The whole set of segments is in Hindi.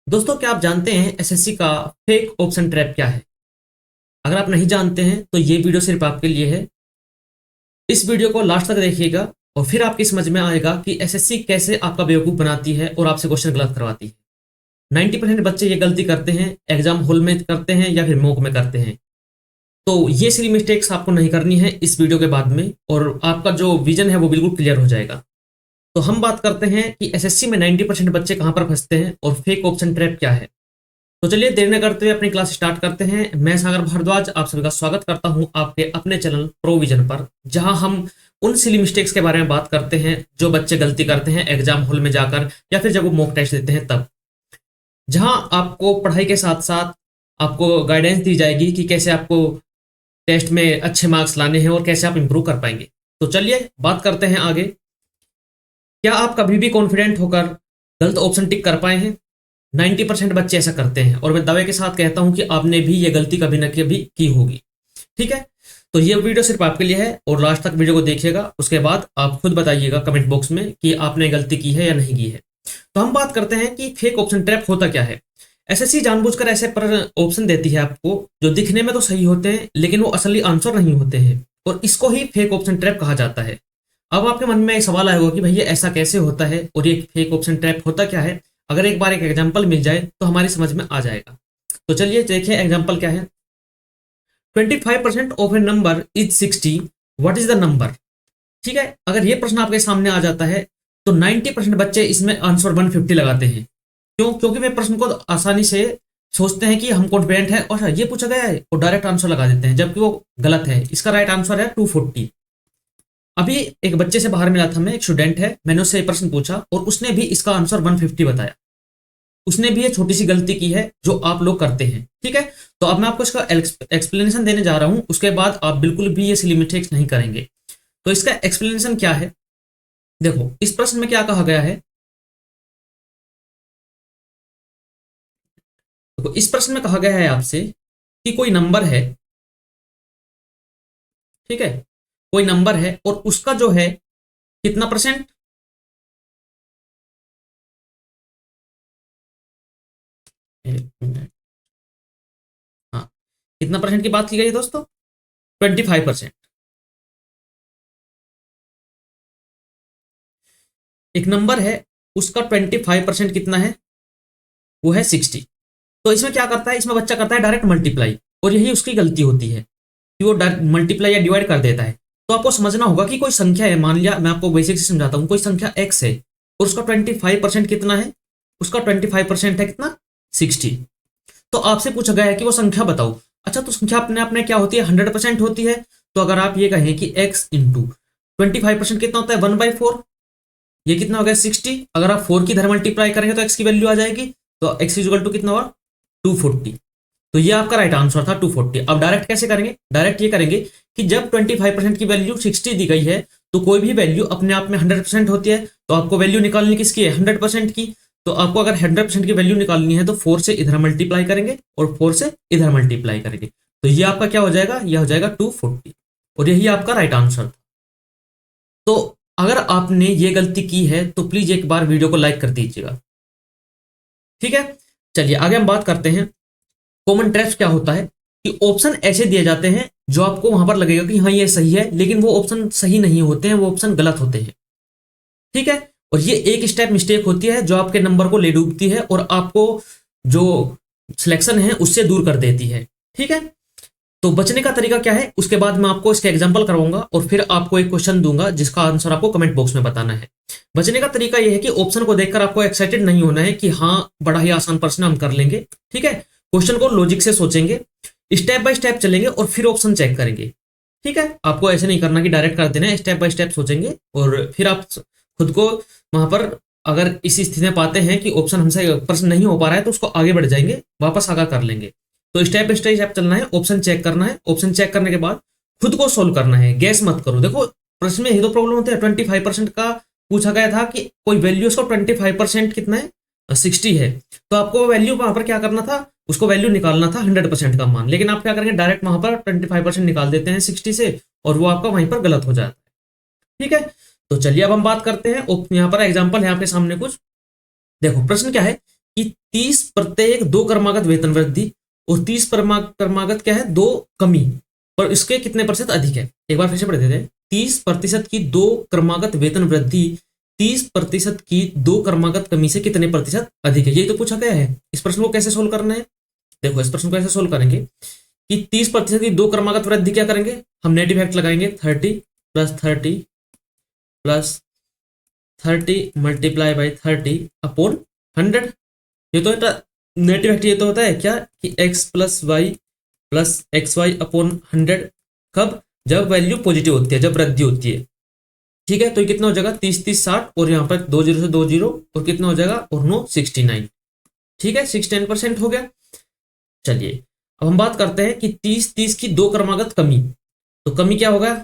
दोस्तों, क्या आप जानते हैं एसएससी का फेक ऑप्शन ट्रैप क्या है? अगर आप नहीं जानते हैं तो ये वीडियो सिर्फ आपके लिए है। इस वीडियो को लास्ट तक देखिएगा और फिर आपकी समझ में आएगा कि एसएससी कैसे आपका बेवकूफ़ बनाती है और आपसे क्वेश्चन गलत करवाती है। 90% बच्चे ये गलती करते हैं, एग्जाम हॉल में करते हैं या फिर मॉक में करते हैं। तो ये सारी मिस्टेक्स आपको नहीं करनी है इस वीडियो के बाद में, और आपका जो विजन है वो बिल्कुल क्लियर हो जाएगा। तो हम बात करते हैं कि एसएससी में 90% बच्चे कहाँ पर फंसते हैं और फेक ऑप्शन ट्रैप क्या है। तो चलिए देर न करते हुए अपनी क्लास स्टार्ट करते हैं। मैं सागर भारद्वाज आप सभी का स्वागत करता हूं आपके अपने चैनल प्रोविजन पर, जहां हम उन सिली मिस्टेक्स के बारे में बात करते हैं जो बच्चे गलती करते हैं एग्जाम हॉल में जाकर या फिर जब वो मॉक टेस्ट देते हैं तब, जहां आपको पढ़ाई के साथ साथ आपको गाइडेंस दी जाएगी कि कैसे आपको टेस्ट में अच्छे मार्क्स लाने हैं और कैसे आप इंप्रूव कर पाएंगे। तो चलिए बात करते हैं आगे। क्या आप कभी भी कॉन्फिडेंट होकर गलत ऑप्शन टिक कर पाए हैं? 90% बच्चे ऐसा करते हैं और मैं दावे के साथ कहता हूं कि आपने भी ये गलती कभी ना कभी की होगी। ठीक है, तो ये वीडियो सिर्फ आपके लिए है और लास्ट तक वीडियो को देखिएगा। उसके बाद आप खुद बताइएगा कमेंट बॉक्स में कि आपने गलती की है या नहीं की है। तो हम बात करते हैं कि फेक ऑप्शन ट्रैप होता क्या है। एसएससी जानबूझकर ऐसे पर ऑप्शन देती है आपको जो दिखने में तो सही होते हैं लेकिन वो असली आंसर नहीं होते हैं, और इसको ही फेक ऑप्शन ट्रैप कहा जाता है। अब आपके मन में सवाल आएगा कि भैया ऐसा कैसे होता है और ये फेक ऑप्शन ट्रैप होता क्या है। अगर एक बार एक एग्जांपल मिल जाए तो हमारी समझ में आ जाएगा। तो चलिए देखिए एग्जांपल क्या है। 25% of A number is 60, what is the number. ठीक है, अगर ये प्रश्न आपके सामने आ जाता है तो 90% बच्चे इसमें आंसर 150 लगाते हैं। क्यों? क्योंकि वे प्रश्न को आसानी से सोचते हैं कि हम कॉन्फिडेंट है और ये पूछा गया है और डायरेक्ट आंसर लगा देते हैं, जबकि वो गलत है। इसका राइट आंसर है 240। अभी एक बच्चे से बाहर मिला था, मैं एक स्टूडेंट है, मैंने उससे ये प्रश्न पूछा और उसने भी इसका आंसर 150 बताया। उसने भी ये छोटी सी गलती की है जो आप लोग करते हैं। ठीक है, तो अब मैं आपको इसका एक्सप्लेनेशन देने जा रहा हूं, उसके बाद आप बिल्कुल भी ये सिली मिस्टेक्स नहीं करेंगे। तो इसका एक्सप्लेनेशन क्या है, देखो इस प्रश्न में क्या कहा गया है। देखो इस प्रश्न में कहा गया है आपसे कि कोई नंबर है, ठीक है, कोई नंबर है और उसका जो है कितना परसेंट, एक मिनट, हाँ, कितना परसेंट की बात की गई है दोस्तों? 25%। एक नंबर है, उसका 25% कितना है? वो है 60। तो इसमें क्या करता है, इसमें बच्चा करता है डायरेक्ट मल्टीप्लाई, और यही उसकी गलती होती है कि वो मल्टीप्लाई या डिवाइड कर देता है। तो आपको समझना होगा कि कोई संख्या है, मान लिया मैं आपको बेसिक से समझाता हूँ, कोई संख्या एक्स है और उसका 25% कितना है? उसका 25% है कितना? 60। तो आपसे पूछा गया है कि वो संख्या बताओ। अच्छा, तो संख्या अपने आप में क्या होती है? 100% होती है। तो अगर आप ये कहें कि एक्स इंटू 25% कितना होता है? 1/4। ये कितना हो गया? 60। अगर आप 4 की इधर मल्टीप्लाई करेंगे तो एक्स की वैल्यू आ जाएगी। तो एक्स इक्वल टू कितना हुआ? 240। तो ये आपका राइट आंसर था 240। अब डायरेक्ट कैसे करेंगे? डायरेक्ट ये करेंगे कि जब 25% की वैल्यू 60 दी गई है तो कोई भी वैल्यू अपने आप में 100% होती है। तो आपको वैल्यू निकालनी किसकी है? 100% की। तो आपको अगर 100% की वैल्यू निकालनी है तो 4 से इधर मल्टीप्लाई करेंगे और 4 से इधर मल्टीप्लाई करेंगे। तो ये आपका क्या हो जाएगा? यह हो जाएगा 240, और यही आपका राइट आंसर था। तो अगर आपने ये गलती की है तो प्लीज एक बार वीडियो को लाइक कर दीजिएगा। ठीक है, चलिए आगे हम बात करते हैं। कॉमन ट्रैप्स क्या होता है कि ऑप्शन ऐसे दिए जाते हैं जो आपको वहां पर लगेगा कि हाँ ये सही है, लेकिन वो ऑप्शन सही नहीं होते हैं, वो ऑप्शन गलत होते हैं। ठीक है, और ये एक स्टेप मिस्टेक होती है जो आपके नंबर को ले डूबती है और आपको जो सिलेक्शन है उससे दूर कर देती है। ठीक है, तो बचने का तरीका क्या है उसके बाद मैं आपको इसका एग्जांपल करवाऊंगा और फिर आपको एक क्वेश्चन दूंगा जिसका आंसर आपको कमेंट बॉक्स में बताना है। बचने का तरीका यह है कि ऑप्शन को देखकर आपको एक्साइटेड नहीं होना है कि हाँ बड़ा ही आसान प्रश्न हम कर लेंगे। ठीक है, क्वेश्चन को लॉजिक से सोचेंगे, स्टेप बाय स्टेप चलेंगे और फिर ऑप्शन चेक करेंगे। ठीक है, आपको ऐसे नहीं करना कि डायरेक्ट कर देना है, स्टेप बाय स्टेप सोचेंगे और फिर आप खुद को वहां पर अगर इस स्थिति में पाते हैं कि ऑप्शन हमसे प्रश्न नहीं हो पा रहा है तो उसको आगे बढ़ जाएंगे, वापस आगे कर लेंगे। तो स्टेप बाय स्टेप चलना है, ऑप्शन चेक करना है, ऑप्शन चेक करने के बाद खुद को सोल्व करना है, गैस मत करो। देखो प्रश्न में ये तो प्रॉब्लम होती है। 25% का पूछा गया था कि कोई वैल्यू, उसका 25% कितना है? 60 है। तो आपको वैल्यू वहां पर क्या करना था? उसको वैल्यू निकालना था 100% का मान, लेकिन आप क्या करेंगे डायरेक्ट वहां पर 25% निकाल देते हैं 60 से, और वो आपका वहीं पर गलत हो जाता है। ठीक है, तो चलिए अब हम बात करते हैं। यहाँ पर एग्जाम्पल है आपके सामने कुछ। देखो प्रश्न क्या है कि 30 प्रत्येक 2 क्रमागत वेतन वृद्धि और 30 क्रमागत क्या है 2 कमी पर इसके कितने प्रतिशत अधिक है। एक बार फिर से पढ़ देते हैं। 30% की 2 क्रमागत वेतन वृद्धि 30% की 2 क्रमागत कमी से कितने प्रतिशत अधिक है, ये तो पूछा गया है। इस प्रश्न को कैसे सोल्व करना है, देखो इस प्रश्न को ऐसे सोल्व करेंगे कि 30% की 2 क्रमागत वृद्धि क्या करेंगे, हम नेट इफेक्ट लगाएंगे 30 प्लस 30 मल्टीप्लाई बाई 30 अपॉन 100। ये तो नेट इफेक्ट ये तो होता है क्या कि x plus y plus x y upon 100, कब, जब वैल्यू पॉजिटिव होती है, जब वृद्धि होती है। ठीक है, तो ये कितना हो जाएगा 30 और यहाँ पर 2 जीरो से 2 जीरो और कितना हो जाएगा और 9 69। ठीक है, 69% हो गया। चलिए अब हम बात करते हैं कि 30 की 2 क्रमागत कमी, तो कमी क्या होगा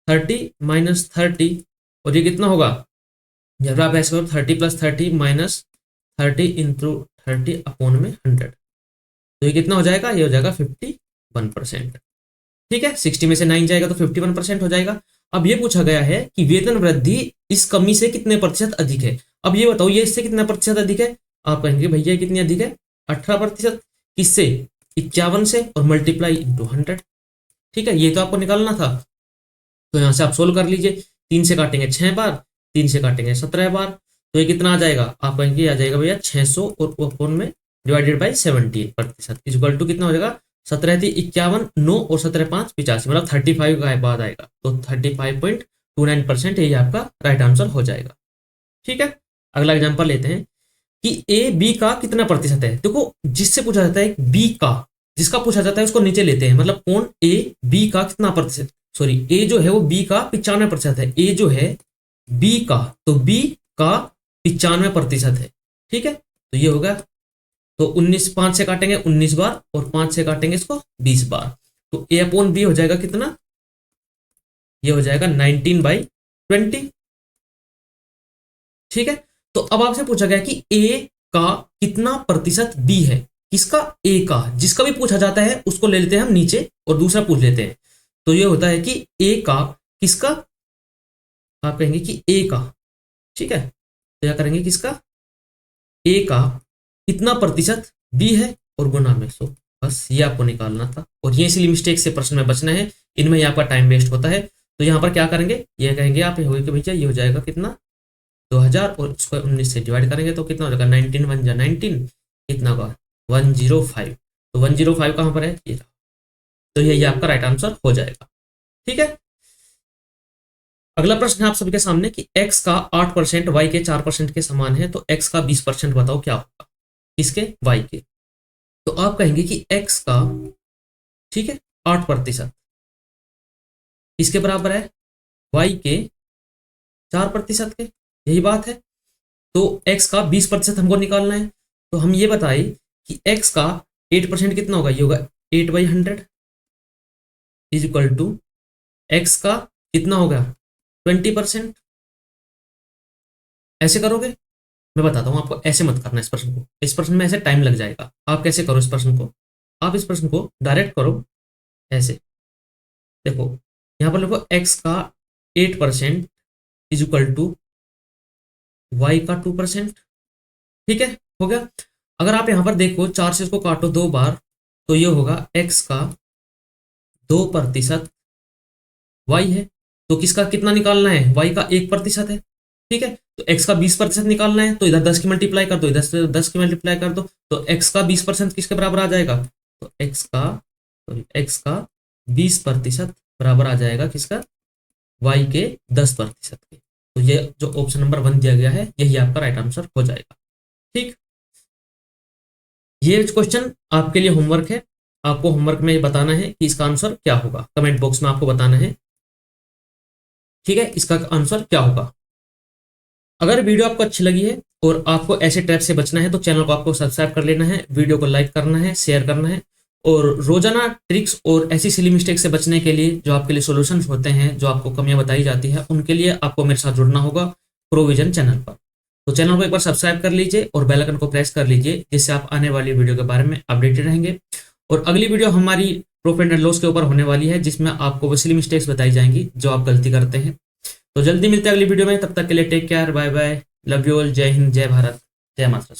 30 माइनस 30 और ये कितना होगा, जब आप ऐसे करो 30 प्लस 30 माइनस 30 इंटू 30 अपॉन में 100, तो ये कितना हो जाएगा, ये हो जाएगा 51%। ठीक है, 60 में से 9 जाएगा तो 51% हो जाएगा। अब ये पूछा गया है कि वेतन वृद्धि इस कमी से कितने प्रतिशत अधिक है। अब ये बताओ ये इससे कितना प्रतिशत अधिक है, आप कहेंगे भैया कितनी अधिक है 18%। किससे, 51 से और मल्टीप्लाई इंटू 100। ठीक है, ये तो आपको निकालना था, तो यहां से आप सोल्व कर लीजिए। 3 से काटेंगे 6 बार, 3 से काटेंगे 17 बार, तो ये कितना आ जाएगा, आप कहेंगे आ जाएगा भैया 600 और अपॉन में डिवाइडेड बाई 17% इक्वल टू कितना हो जाएगा 17 थी 51, 9 और 17 5 85, मतलब 35 का बाद आएगा, तो 35.29% यही आपका राइट आंसर हो जाएगा। ठीक है, अगला एग्जांपल लेते हैं कि ए बी का कितना प्रतिशत है। देखो जिससे पूछा जाता है बी का, जिसका पूछा जाता है उसको नीचे लेते हैं, मतलब कौन ए बी का कितना प्रतिशत, सॉरी ए जो है वो बी का 95% है, ए जो है बी का, तो बी का 95% है। ठीक है, तो ये होगा, तो 19 5 से काटेंगे 19 बार और 5 से काटेंगे इसको 20 बार, तो ए अपॉन बी हो जाएगा कितना, ये हो जाएगा 19/20। ठीक है, तो अब आपसे पूछा गया कि ए का कितना प्रतिशत बी है, किसका, ए का, जिसका भी पूछा जाता है उसको ले लेते हैं हम नीचे और दूसरा पूछ लेते हैं। तो ये होता है कि ए का किसका, आप कहेंगे कि ए का, ठीक है, तो क्या करेंगे किसका, ए का कितना प्रतिशत बी है और गुना में 100, बस ये आपको निकालना था। और ये इसीलिए मिस्टेक से प्रश्न में बचना है, इनमें ही आपका टाइम वेस्ट होता है। तो यहाँ पर क्या करेंगे, ये कहेंगे आप कि भैया ये हो जाएगा कितना 2000 और उसको 19 से डिवाइड करेंगे तो कितना हो जाएगा 19 1 जा 19, कितना होगा 105, तो 105 कहाँ पर है, ये, तो यही आपका राइट आंसर हो जाएगा। ठीक है, अगला प्रश्न है आप सभी के सामने कि x का 8% y के 4% के समान है, तो x का 20% बताओ क्या होगा, किसके, y के। तो आप कहेंगे कि x का, ठीक है, 8% किसके बराबर है, y के 4% के, यही बात है। तो x का 20% हमको निकालना है, तो हम ये बताए कि x का 8% कितना होगा, ये होगा 8/100 इज इक्वल टू x का कितना होगा 20%। ऐसे करोगे, मैं बताता हूं आपको, ऐसे मत करना इस प्रश्न को, इस प्रश्न में ऐसे टाइम लग जाएगा। आप कैसे करो इस प्रश्न को, आप इस प्रश्न को डायरेक्ट करो ऐसे, देखो यहां पर लिखो x का 8% इज इक्वल टू y का 2%। ठीक है, हो गया। अगर आप यहां पर देखो 4 से इसको काटो 2 बार, तो ये होगा x का 2% y है, तो किसका कितना निकालना है, y का 1% है। ठीक है, तो x का 20% निकालना है, तो इधर 10 की मल्टीप्लाई कर दो, इधर से 10 की मल्टीप्लाई कर दो, तो x का 20% किसके बराबर आ जाएगा, तो x का 20% बराबर आ जाएगा किसका, y के 10% के। तो ये जो ऑप्शन नंबर 1 दिया गया है यही आपका राइट आंसर हो जाएगा। ठीक, ये क्वेश्चन आपके लिए होमवर्क है, आपको होमवर्क में बताना है कि इसका आंसर क्या होगा, कमेंट बॉक्स में आपको बताना है। ठीक है, इसका आंसर क्या होगा। अगर वीडियो आपको अच्छी लगी है और आपको ऐसे ट्रैप से बचना है तो चैनल को आपको सब्सक्राइब कर लेना है, वीडियो को लाइक करना है, शेयर करना है, और रोजाना ट्रिक्स और ऐसी सिली मिस्टेक से बचने के लिए जो आपके लिए सॉल्यूशंस होते हैं, जो आपको कमियां बताई जाती है, उनके लिए आपको मेरे साथ जुड़ना होगा प्रोविजन चैनल पर। तो चैनल को एक बार सब्सक्राइब कर लीजिए और बेल आइकन को प्रेस कर लीजिए, जिससे आप आने वाली वीडियो के बारे में अपडेटेड रहेंगे। और अगली वीडियो हमारी प्रॉफिट एंड लॉस के ऊपर होने वाली है, जिसमें आपको वो सिली मिस्टेक्स बताई जाएंगी जो आप गलती करते हैं। तो जल्दी मिलते हैं अगली वीडियो में, तब तक के लिए take care, bye bye, love you all, जय हिंद, जय भारत, जय माता।